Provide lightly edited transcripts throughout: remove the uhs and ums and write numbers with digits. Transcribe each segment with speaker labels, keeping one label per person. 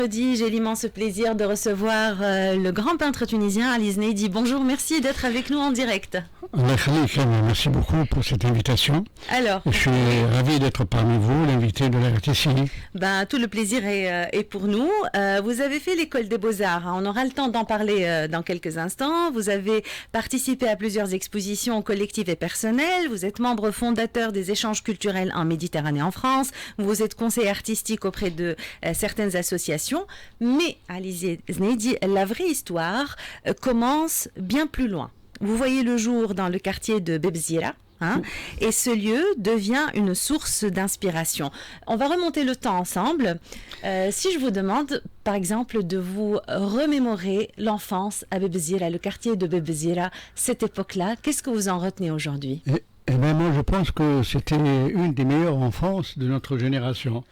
Speaker 1: J'ai l'immense plaisir de recevoir le grand peintre tunisien Ali Zneidi. Bonjour, merci d'être avec nous en direct.
Speaker 2: Merci beaucoup pour cette invitation.
Speaker 1: Alors,
Speaker 2: je suis ravi d'être parmi vous, l'invité de la RTCI.
Speaker 1: Tout le plaisir est pour nous. Vous avez fait l'école des Beaux-Arts. On aura le temps d'en parler dans quelques instants. Vous avez participé à plusieurs expositions collectives et personnelles. Vous êtes membre fondateur des échanges culturels en Méditerranée en France. Vous êtes conseiller artistique auprès de certaines associations. Mais, Ali Zneidi, la vraie histoire commence bien plus loin. Vous voyez le jour dans le quartier de Bebzira, et ce lieu devient une source d'inspiration. On va remonter le temps ensemble. Si je vous demande, par exemple, de vous remémorer l'enfance à Bebzira, le quartier de Bebzira, cette époque-là, qu'est-ce que vous en retenez aujourd'hui?
Speaker 2: Moi, je pense que c'était une des meilleures enfances de notre génération.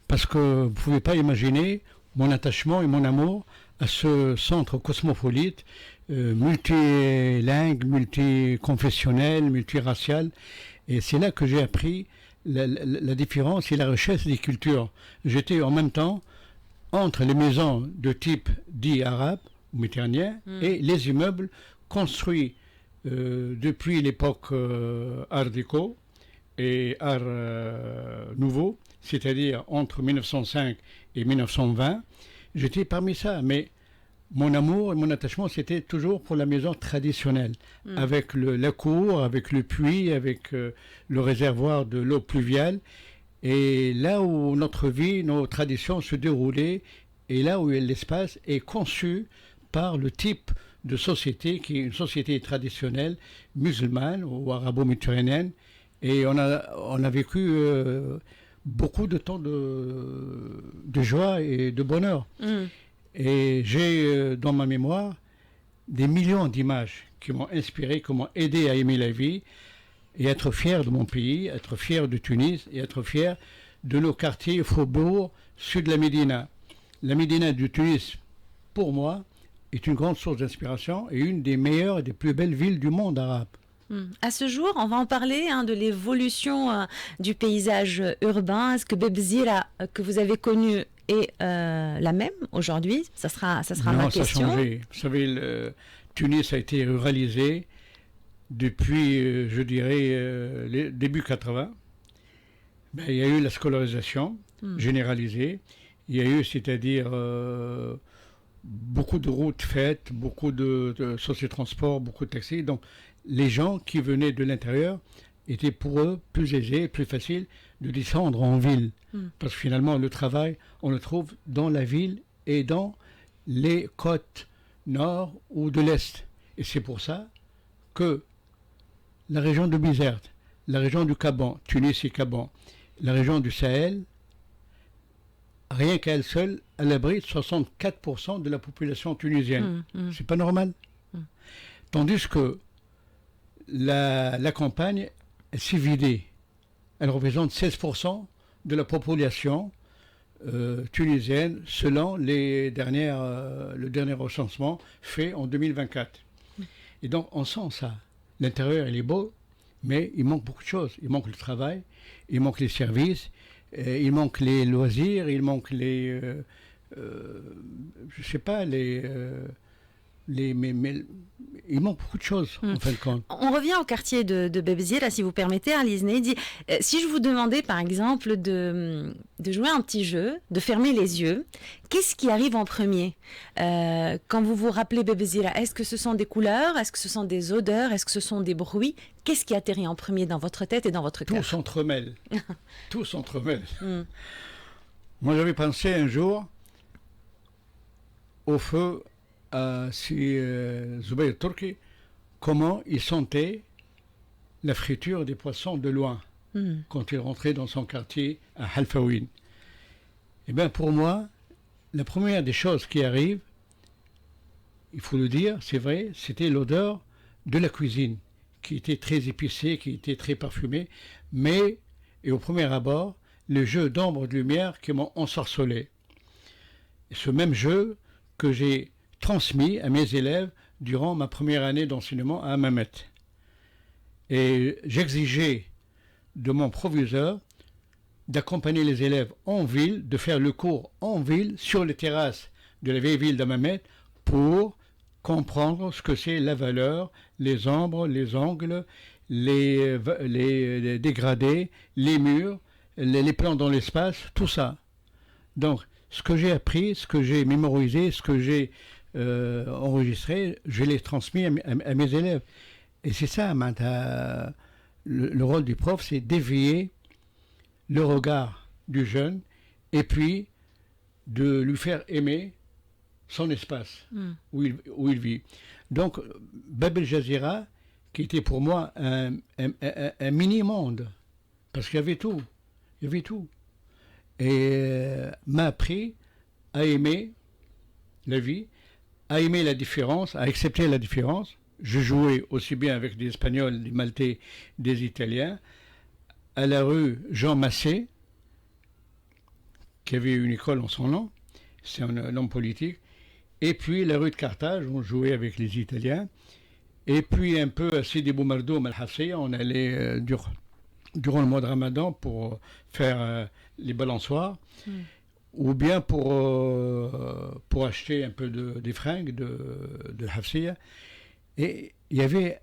Speaker 2: Parce que vous ne pouvez pas imaginer mon attachement et mon amour à ce centre cosmopolite, multilingue, multiconfessionnel, multiracial. Et c'est là que j'ai appris la différence et la richesse des cultures. J'étais en même temps entre les maisons de type dit arabe ou méditerranéen et les immeubles construits depuis l'époque Art déco et Art nouveau, c'est-à-dire entre 1905 et 1920, j'étais parmi ça. Mais mon amour et mon attachement, c'était toujours pour la maison traditionnelle, avec la cour, avec le puits, avec le réservoir de l'eau pluviale, et là où notre vie, nos traditions se déroulaient, et là où l'espace est conçu par le type de société qui est une société traditionnelle, musulmane ou arabo-méditerranéenne, et on a vécu beaucoup de temps de joie et de bonheur. Et j'ai dans ma mémoire des millions d'images qui m'ont inspiré, qui m'ont aidé à aimer la vie et être fier de mon pays, être fier de Tunis et être fier de nos quartiers, faubourgs, sud de la Médina. La Médina de Tunis, pour moi, est une grande source d'inspiration et une des meilleures et des plus belles villes du monde arabe.
Speaker 1: À ce jour, on va en parler de l'évolution du paysage urbain. Est-ce que Bebzira, que vous avez connu, est la même aujourd'hui? Ça sera ma question.
Speaker 2: Ça a changé. Vous savez, Tunis a été ruralisé depuis, je dirais, les début 80. Il y a eu la scolarisation généralisée. Il y a eu, c'est-à-dire, beaucoup de routes faites, beaucoup de sociétés de transport, beaucoup de taxis. Donc, les gens qui venaient de l'intérieur étaient pour eux plus aisés, plus facile de descendre en ville. Parce que finalement, le travail, on le trouve dans la ville et dans les côtes nord ou de l'est. Et c'est pour ça que la région de Bizerte, la région du Caban, Tunis et Caban, la région du Sahel, rien qu'à elle seule, elle abrite 64% de la population tunisienne. C'est pas normal. Tandis que la campagne s'est vidée. Elle représente 16% de la population tunisienne selon le dernier recensement fait en 2024. Et donc on sent ça. L'intérieur, il est beau, mais il manque beaucoup de choses. Il manque le travail, il manque les services, il manque les loisirs, il manque les... je sais pas, il manque beaucoup de choses, en fin de compte.
Speaker 1: On revient au quartier de Bebzira, si vous permettez, Ali Zneidi. Si je vous demandais, par exemple, de jouer un petit jeu, de fermer les yeux, qu'est-ce qui arrive en premier quand vous vous rappelez Bebzira? Est-ce que ce sont des couleurs? Est-ce que ce sont des odeurs? Est-ce que ce sont des bruits? Qu'est-ce qui atterrit en premier dans votre tête et dans votre cœur?
Speaker 2: Tout s'entremêle. Tout s'entremêle. Moi, j'avais pensé un jour au feu si Zubair Turki, comment il sentait la friture des poissons de loin quand il rentrait dans son quartier à Halfawin. Eh bien, pour moi, la première des choses qui arrivent, il faut le dire, c'est vrai, c'était l'odeur de la cuisine, qui était très épicée, qui était très parfumée, mais, et au premier abord, le jeu d'ombre et de lumière qui m'ont ensorcelé. Et ce même jeu que j'ai transmis à mes élèves durant ma première année d'enseignement à Hammamet. Et j'exigeais de mon proviseur d'accompagner les élèves en ville, de faire le cours en ville, sur les terrasses de la vieille ville d'Hammamet, pour comprendre ce que c'est la valeur, les ombres, les angles, les dégradés, les murs, les plans dans l'espace, tout ça. Donc, ce que j'ai appris, ce que j'ai mémorisé, ce que j'ai enregistré, je l'ai transmis à mes élèves. Et c'est ça, le rôle du prof, c'est d'éveiller le regard du jeune et puis de lui faire aimer son espace où il vit. Donc, Bab el Jazira, qui était pour moi un mini-monde, parce qu'il y avait tout, et m'a appris à aimer la vie, à aimer la différence, à accepter la différence. Je jouais aussi bien avec des Espagnols, des Maltais, des Italiens, à la rue Jean Massé, qui avait une école en son nom, c'est un homme politique, et puis la rue de Carthage, on jouait avec les Italiens, et puis un peu à Sidi Boumardoum al-Hafsiya, on allait durant le mois de Ramadan pour faire les balançoires, ou bien pour acheter un peu des fringues de Hafsiya. Et il y avait,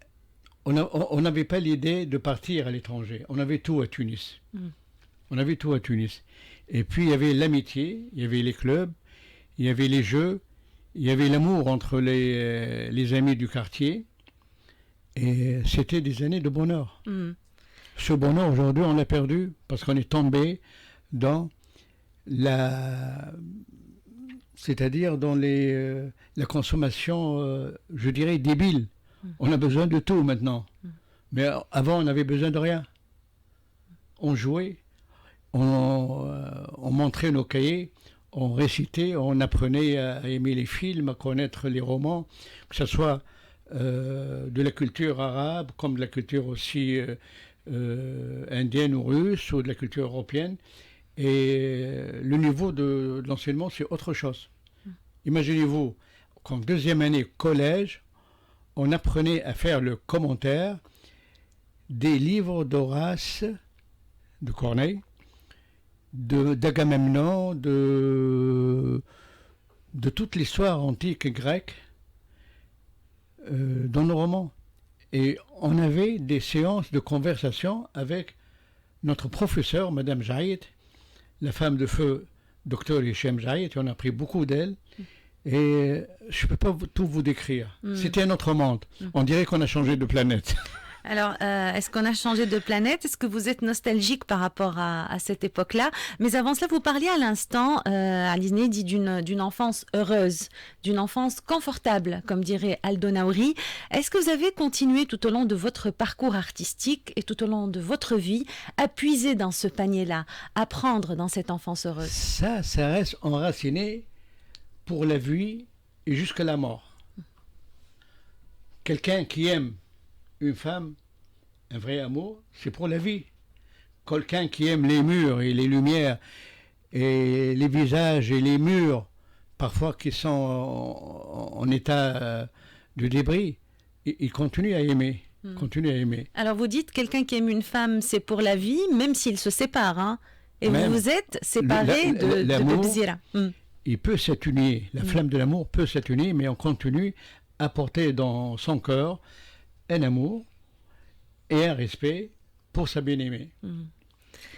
Speaker 2: on n'avait pas l'idée de partir à l'étranger, on avait tout à Tunis. On avait tout à Tunis. Et puis il y avait l'amitié, il y avait les clubs, il y avait les jeux, il y avait l'amour entre les amis du quartier. Et c'était des années de bonheur. Ce bonheur, aujourd'hui, on l'a perdu parce qu'on est tombé dans c'est-à-dire dans la consommation, je dirais, débile. On a besoin de tout maintenant. Mais avant, on n'avait besoin de rien. On jouait, on montrait nos cahiers, on récitait, on apprenait à aimer les films, à connaître les romans, que ce soit de la culture arabe, comme de la culture aussi indienne ou russe, ou de la culture européenne. Et le niveau de l'enseignement, c'est autre chose. Imaginez-vous qu'en deuxième année collège, on apprenait à faire le commentaire des livres d'Horace, de Corneille, d'Agamemnon, de toute l'histoire antique grecque dans nos romans. Et on avait des séances de conversation avec notre professeur, Madame Jaïd, la femme de feu, docteur Hichem Jaïd, et on a appris beaucoup d'elle. Et je ne peux pas tout vous décrire. C'était un autre monde. On dirait qu'on a changé de planète.
Speaker 1: Alors, est-ce qu'on a changé de planète? Est-ce que vous êtes nostalgique par rapport à cette époque-là? Mais avant cela, vous parliez à l'instant, Alizné dit d'une enfance heureuse, d'une enfance confortable, comme dirait Aldo Naouri. Est-ce que vous avez continué tout au long de votre parcours artistique et tout au long de votre vie à puiser dans ce panier-là, à prendre dans cette enfance heureuse?
Speaker 2: Ça reste enraciné pour la vie et jusqu'à la mort. Quelqu'un qui aime une femme, un vrai amour, c'est pour la vie. Quelqu'un qui aime les murs et les lumières et les visages et les murs, parfois qui sont en état de débris, il continue à aimer. Continue à aimer.
Speaker 1: Alors vous dites, quelqu'un qui aime une femme, c'est pour la vie, même s'ils se séparent. Hein, et même vous êtes séparés de Bébzira.
Speaker 2: Il peut s'atténuer, la flamme de l'amour peut s'atténuer, mais on continue à porter dans son cœur un amour et un respect pour sa bien-aimée.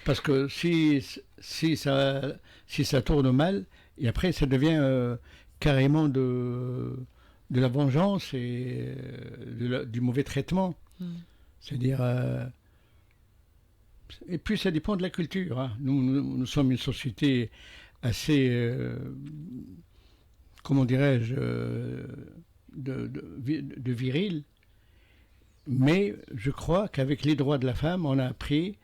Speaker 2: Parce que si ça tourne mal, et après ça devient carrément de la vengeance et du mauvais traitement. C'est-à-dire... et puis ça dépend de la culture. Hein. Nous sommes une société assez... comment dirais-je de viril. Mais je crois qu'avec les droits de la femme, on a appris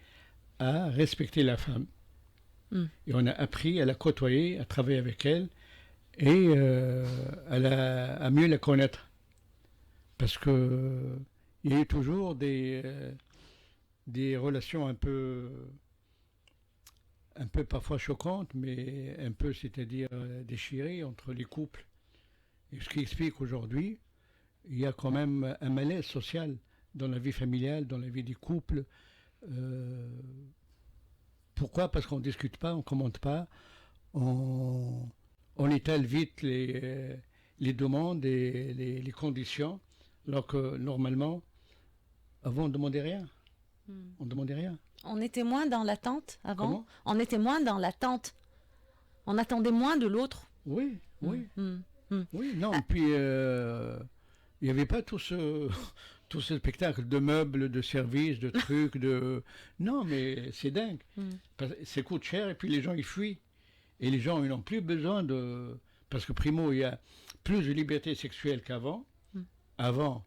Speaker 2: à respecter la femme. Et on a appris à la côtoyer, à travailler avec elle et à mieux la connaître. Parce que il y a eu toujours des relations un peu parfois choquantes, mais un peu, c'est-à-dire déchirées entre les couples. Et ce qui explique aujourd'hui, il y a quand même un malaise social dans la vie familiale, dans la vie des couples, Pourquoi? Parce qu'on ne discute pas, on ne commente pas, on, on étale vite les demandes et les conditions, alors que normalement, avant on ne demandait rien. On ne demandait rien.
Speaker 1: On était moins dans l'attente avant.
Speaker 2: Comment?
Speaker 1: On était moins dans l'attente. On attendait moins de l'autre.
Speaker 2: Oui, oui.
Speaker 1: Mm, mm.
Speaker 2: Oui, non, et puis il n'y avait pas tout ce, tout ce spectacle de meubles, de services, de trucs, de... Non, mais c'est dingue. Ça coûte cher et puis les gens, ils fuient. Et les gens, ils n'ont plus besoin de... Parce que primo, il y a plus de liberté sexuelle qu'avant. Avant,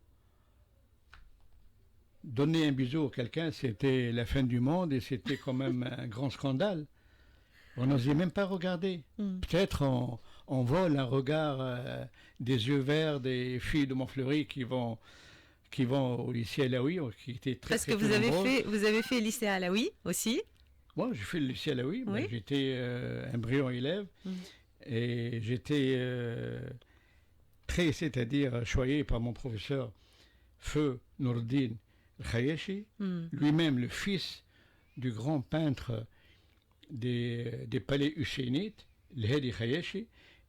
Speaker 2: donner un bisou à quelqu'un, c'était la fin du monde et c'était quand même un grand scandale. On n'osait même pas regarder. Peut-être on vole un regard des yeux verts des filles de Montfleury qui vont au lycée Alaoui, qui étaient très
Speaker 1: Parce
Speaker 2: très
Speaker 1: que vous avez fait lycée Alaoui aussi.
Speaker 2: Moi, j'ai fait le lycée Alaoui.
Speaker 1: Oui.
Speaker 2: J'étais un brillant élève et j'étais très, c'est-à-dire choyé par mon professeur Feu Nourdine Khayeshi, lui-même le fils du grand peintre des palais husseynites, le Hedi Khayeshi.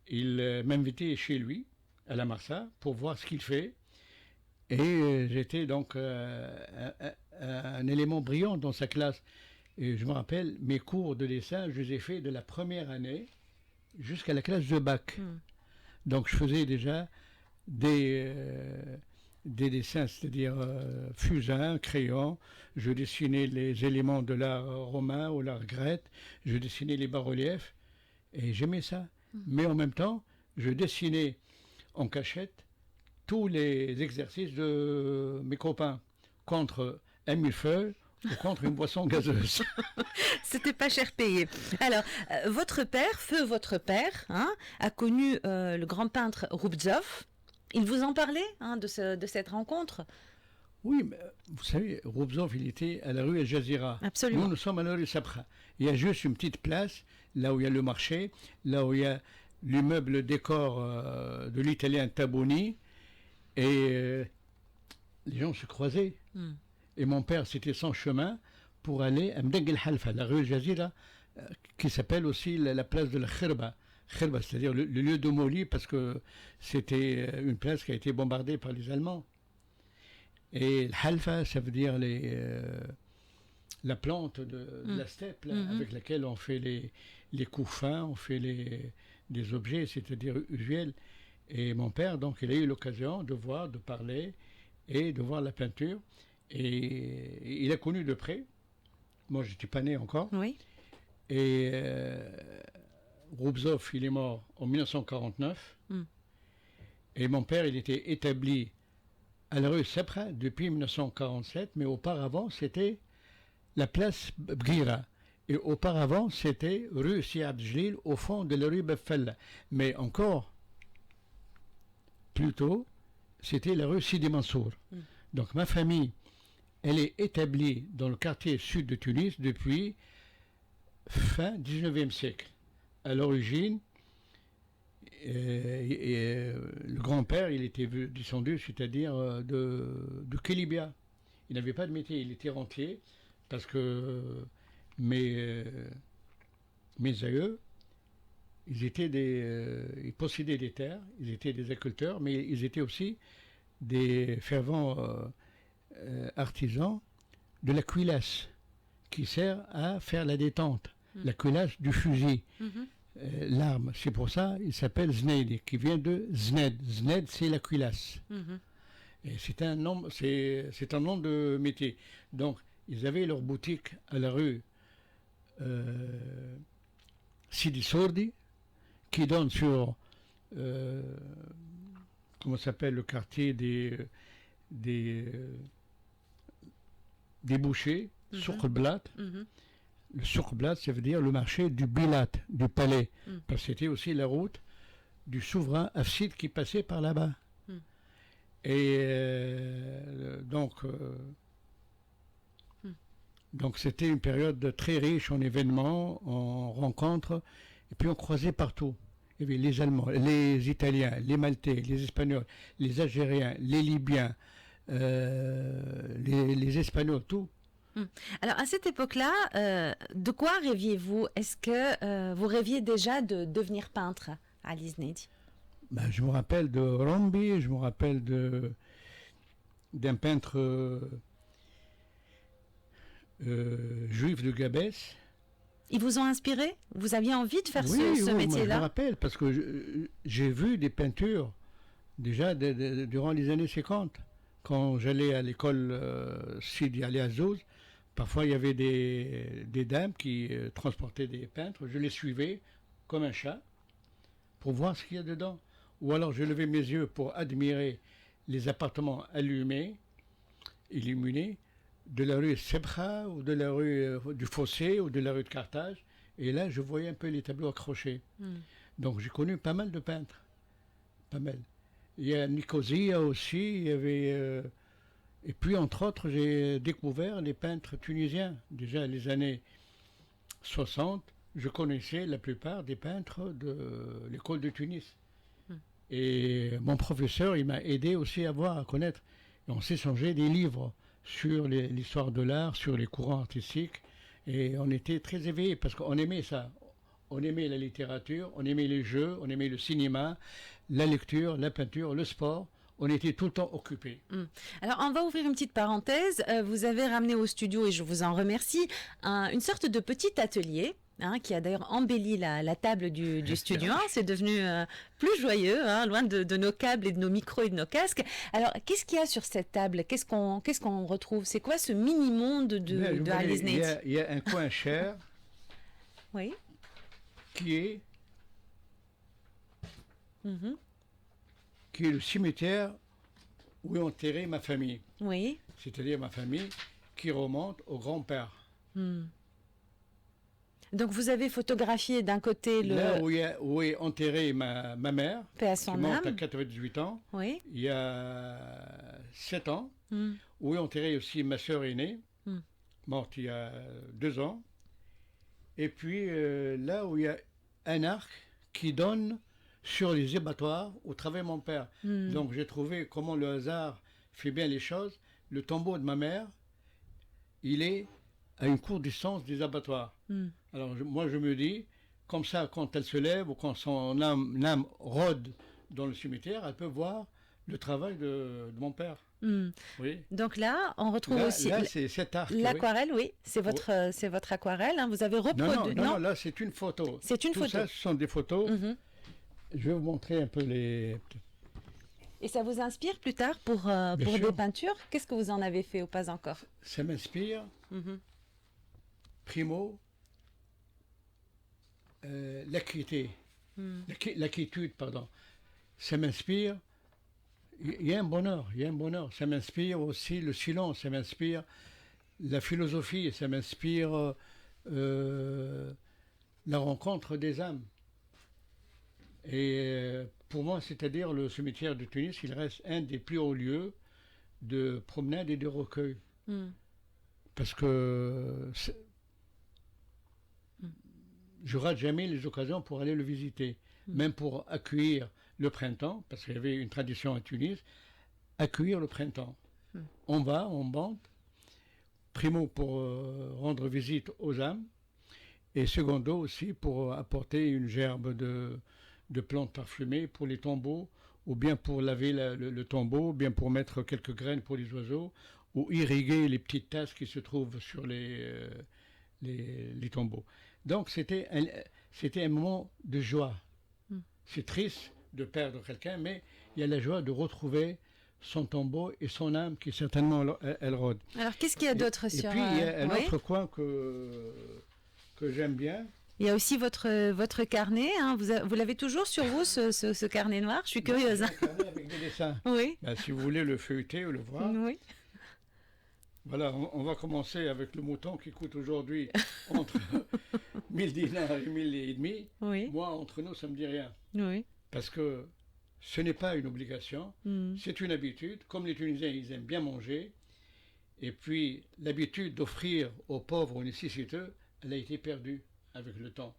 Speaker 2: Il m'invitait chez lui, à la Marsa, pour voir ce qu'il fait. Et j'étais donc un élément brillant dans sa classe. Et je me rappelle, mes cours de dessin, je les ai faits de la première année jusqu'à la classe de bac. Donc je faisais déjà des dessins, c'est-à-dire fusain, crayon. Je dessinais les éléments de l'art romain ou l'art grec. Je dessinais les bas-reliefs. Et j'aimais ça. Mais en même temps, je dessinais en cachette tous les exercices de mes copains contre un millefeuille ou contre une boisson gazeuse.
Speaker 1: C'était pas cher payé. Alors, votre père, votre père, hein, a connu le grand peintre Roubzov. Il vous en parlait de cette rencontre?
Speaker 2: Oui, mais vous savez, Roubzov, il était à la rue El Jazira.
Speaker 1: Absolument.
Speaker 2: Nous sommes à la rue Sabra. Il y a juste une petite place, là où il y a le marché, là où il y a l'immeuble décor de l'italien Taboni, et les gens se croisaient. Et mon père, c'était son chemin pour aller à Mdeng el-Halfa, la rue El Jazira, qui s'appelle aussi la place de la Khirba. Khirba, c'est-à-dire le lieu de Moli, parce que c'était une place qui a été bombardée par les Allemands. Et le Halfa, ça veut dire la plante de la steppe, là, avec laquelle on fait les coups fins, on fait des objets, c'est-à-dire usuels. Et mon père, donc, il a eu l'occasion de voir, de parler et de voir la peinture. Et il a connu de près. Moi, je n'étais pas né encore.
Speaker 1: Oui.
Speaker 2: Et Roubzov, il est mort en 1949. Et mon père, il était établi à la rue Sabra depuis 1947, mais auparavant, c'était la place Bghira. Et auparavant, c'était rue Siad Jdlil, au fond de la rue Beffella. Mais encore plus tôt, c'était la rue Sidi Mansour. Donc ma famille, elle est établie dans le quartier sud de Tunis depuis fin 19e siècle. À l'origine, le grand-père, il était descendu, c'est-à-dire de Kélibia. Il n'avait pas de métier, il était rentier, parce que mes aïeux, ils possédaient des terres, ils étaient des agriculteurs, mais ils étaient aussi des fervents artisans de la cuirasse, qui sert à faire la détente, la cuirasse du fusil. L'arme, c'est pour ça il s'appelle Znaidi, qui vient de Zned. Zned, c'est la cuirasse. Et c'est un nom de métier. Donc, ils avaient leur boutique à la rue Sidi Sordi, qui donne sur comment s'appelle le quartier des bouchers, Souk Blat. Le Souk Blat, ça veut dire le marché du Bilat, du palais, parce que c'était aussi la route du souverain Hafsid qui passait par là-bas. Et donc c'était une période très riche en événements, en rencontres, et puis on croisait partout. Il y avait les Allemands, les Italiens, les Maltais, les Espagnols, les Algériens, les Libyens, les Espagnols, tout.
Speaker 1: Alors, à cette époque-là, de quoi rêviez-vous? Est-ce que vous rêviez déjà de devenir peintre, Ali Znedi?
Speaker 2: Ben, je me rappelle de Rombi, je me rappelle d'un peintre juif de Gabès.
Speaker 1: Ils vous ont inspiré? Vous aviez envie de faire
Speaker 2: Oui,
Speaker 1: ce
Speaker 2: oui, moi, je me
Speaker 1: métier-là?
Speaker 2: rappelle, parce que j'ai vu des peintures déjà durant les années 50. Quand j'allais à l'école Sidi Ali Azzouz, parfois il y avait des dames qui transportaient des peintres. Je les suivais comme un chat pour voir ce qu'il y a dedans. Ou alors je levais mes yeux pour admirer les appartements allumés, illuminés, de la rue Sebha ou de la rue du Fossé ou de la rue de Carthage. Et là, je voyais un peu les tableaux accrochés. Donc j'ai connu pas mal de peintres. Pas mal. Il y a Nicosia aussi, il y avait... et puis, entre autres, j'ai découvert les peintres tunisiens. Déjà, les années 60, je connaissais la plupart des peintres de l'école de Tunis. Et mon professeur, il m'a aidé aussi à voir, à connaître. Et on s'échangeait des livres sur l'histoire de l'art, sur les courants artistiques. Et on était très éveillés parce qu'on aimait ça. On aimait la littérature, on aimait les jeux, on aimait le cinéma, la lecture, la peinture, le sport. On était tout le temps occupés.
Speaker 1: Alors, on va ouvrir une petite parenthèse. Vous avez ramené au studio, et je vous en remercie, une sorte de petit atelier. Qui a d'ailleurs embelli la table du studio. C'est devenu plus joyeux, loin de nos câbles et de nos micros et de nos casques. Alors, qu'est-ce qu'il y a sur cette table? Qu'est-ce qu'on retrouve? C'est quoi ce mini-monde de Ali Znedi?
Speaker 2: Il y a un coin cher
Speaker 1: Oui.
Speaker 2: qui est le cimetière où est enterrée ma famille.
Speaker 1: Oui.
Speaker 2: C'est-à-dire ma famille qui remonte au grand-père.
Speaker 1: Donc vous avez photographié d'un côté
Speaker 2: Là où est enterrée ma mère,
Speaker 1: paix à son
Speaker 2: qui est morte à
Speaker 1: âme.
Speaker 2: 98 ans,
Speaker 1: Oui.
Speaker 2: il y a 7 ans, où est enterrée aussi ma sœur aînée, morte il y a 2 ans. Et puis là où il y a un arc qui donne sur les abattoirs où travaille mon père. Donc j'ai trouvé comment le hasard fait bien les choses. Le tombeau de ma mère, il est à une courte distance des abattoirs. Alors moi je me dis, comme ça quand elle se lève ou quand son âme rôde dans le cimetière, elle peut voir le travail de mon père. Oui.
Speaker 1: Donc là, on retrouve aussi
Speaker 2: là c'est cet arc.
Speaker 1: l'aquarelle, oui. C'est votre aquarelle. Vous avez reproduit.
Speaker 2: Non, là c'est une photo.
Speaker 1: C'est une
Speaker 2: Tout
Speaker 1: photo.
Speaker 2: ça, ce sont des photos. Je vais vous montrer un peu les...
Speaker 1: Et ça vous inspire plus tard pour
Speaker 2: sûr.
Speaker 1: des peintures? Qu'est-ce que vous en avez fait ou pas encore?
Speaker 2: Ça m'inspire. Primo, la quiétude, pardon. Ça m'inspire. Il y a un bonheur. Ça m'inspire aussi le silence, ça m'inspire la philosophie, ça m'inspire la rencontre des âmes. Et pour moi, c'est-à-dire le cimetière de Tunis, il reste un des plus hauts lieux de promenade et de recueil. Parce que je rate jamais les occasions pour aller le visiter, même pour accueillir le printemps, parce qu'il y avait une tradition à Tunis, accueillir le printemps. On va, on bande, primo pour rendre visite aux âmes, et secondo aussi pour apporter une gerbe de plantes parfumées pour les tombeaux, ou bien pour laver le tombeau, ou bien pour mettre quelques graines pour les oiseaux, ou irriguer les petites tasses qui se trouvent sur les tombeaux. Donc c'était un moment de joie. C'est triste de perdre quelqu'un, mais il y a la joie de retrouver son tombeau et son âme qui certainement elle rôde.
Speaker 1: Alors qu'est-ce qu'il y a d'autre sur...
Speaker 2: Et puis il y a un autre coin que j'aime bien.
Speaker 1: Il y a aussi votre carnet. Vous l'avez toujours sur vous, ce carnet noir? Je suis curieuse.
Speaker 2: Un carnet avec des dessins.
Speaker 1: Oui.
Speaker 2: Ben, si vous voulez le feuilleter ou le voir.
Speaker 1: Oui.
Speaker 2: Voilà, on va commencer avec le mouton qui coûte aujourd'hui entre 1000 dinars et 1000 et demi.
Speaker 1: Oui.
Speaker 2: Moi, entre nous, ça ne me dit rien.
Speaker 1: Oui.
Speaker 2: Parce que ce n'est pas une obligation, c'est une habitude. Comme les Tunisiens, ils aiment bien manger. Et puis, l'habitude d'offrir aux pauvres, aux nécessiteux, elle a été perdue avec le temps.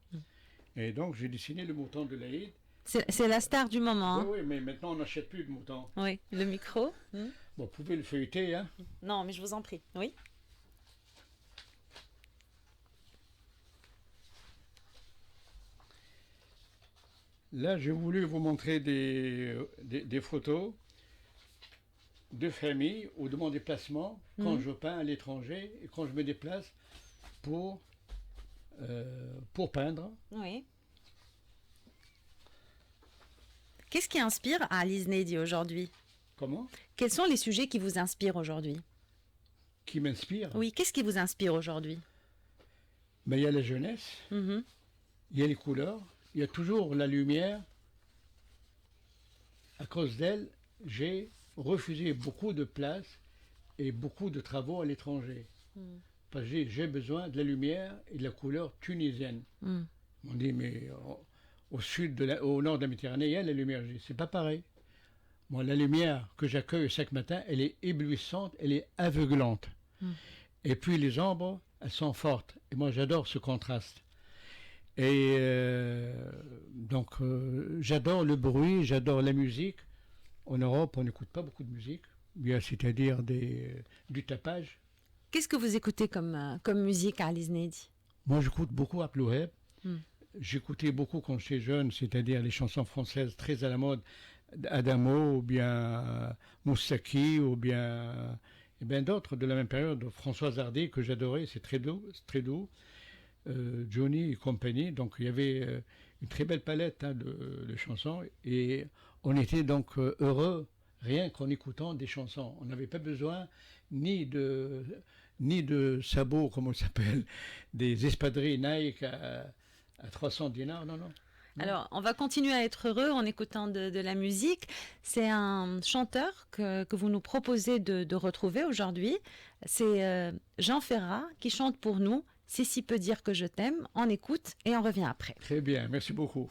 Speaker 2: Et donc, j'ai dessiné le mouton de l'Aïd.
Speaker 1: C'est la star du moment.
Speaker 2: Oui, oui, mais maintenant, on n'achète plus de moutons.
Speaker 1: Oui, le micro.
Speaker 2: Bon, vous pouvez le feuilleter, hein.
Speaker 1: Non, mais je vous en prie. Oui.
Speaker 2: Là, j'ai voulu vous montrer des photos de famille ou de mon déplacement quand je peins à l'étranger et quand je me déplace pour, peindre.
Speaker 1: Oui. Qu'est-ce qui inspire Alice Nedi aujourd'hui?
Speaker 2: Comment?
Speaker 1: Quels sont les sujets qui vous inspirent aujourd'hui?
Speaker 2: Qui m'inspire?
Speaker 1: Oui, qu'est-ce qui vous inspire aujourd'hui?
Speaker 2: Ben, il y a la jeunesse, il y a les couleurs, il y a toujours la lumière. À cause d'elle, j'ai refusé beaucoup de places et beaucoup de travaux à l'étranger. Parce que j'ai besoin de la lumière et de la couleur tunisienne. On dit, mais au nord de la Méditerranée, il y a la lumière. C'est pas pareil. Moi, la lumière que j'accueille chaque matin, elle est éblouissante, elle est aveuglante. Et puis les ombres, elles sont fortes. Et moi, j'adore ce contraste. Et donc, j'adore le bruit, j'adore la musique. En Europe, on n'écoute pas beaucoup de musique, c'est-à-dire du tapage.
Speaker 1: Qu'est-ce que vous écoutez comme musique à Alice Nedi?
Speaker 2: Moi, j'écoute beaucoup Abdel Wahab. J'écoutais beaucoup quand j'étais jeune, c'est-à-dire les chansons françaises très à la mode, Adamo, ou bien Moussaki, ou bien et bien d'autres de la même période, Françoise Hardy, que j'adorais, c'est très doux, très doux. Johnny et compagnie, donc il y avait une très belle palette de chansons, et on était donc heureux rien qu'en écoutant des chansons. On n'avait pas besoin ni de sabots, comme on s'appelle, des espadrilles Nike à 300 dinars, non.
Speaker 1: Alors, on va continuer à être heureux en écoutant de la musique. C'est un chanteur que vous nous proposez de retrouver aujourd'hui. C'est Jean Ferrat qui chante pour nous « Si peut dire que je t'aime ». On écoute et on revient après.
Speaker 2: Très bien, merci beaucoup.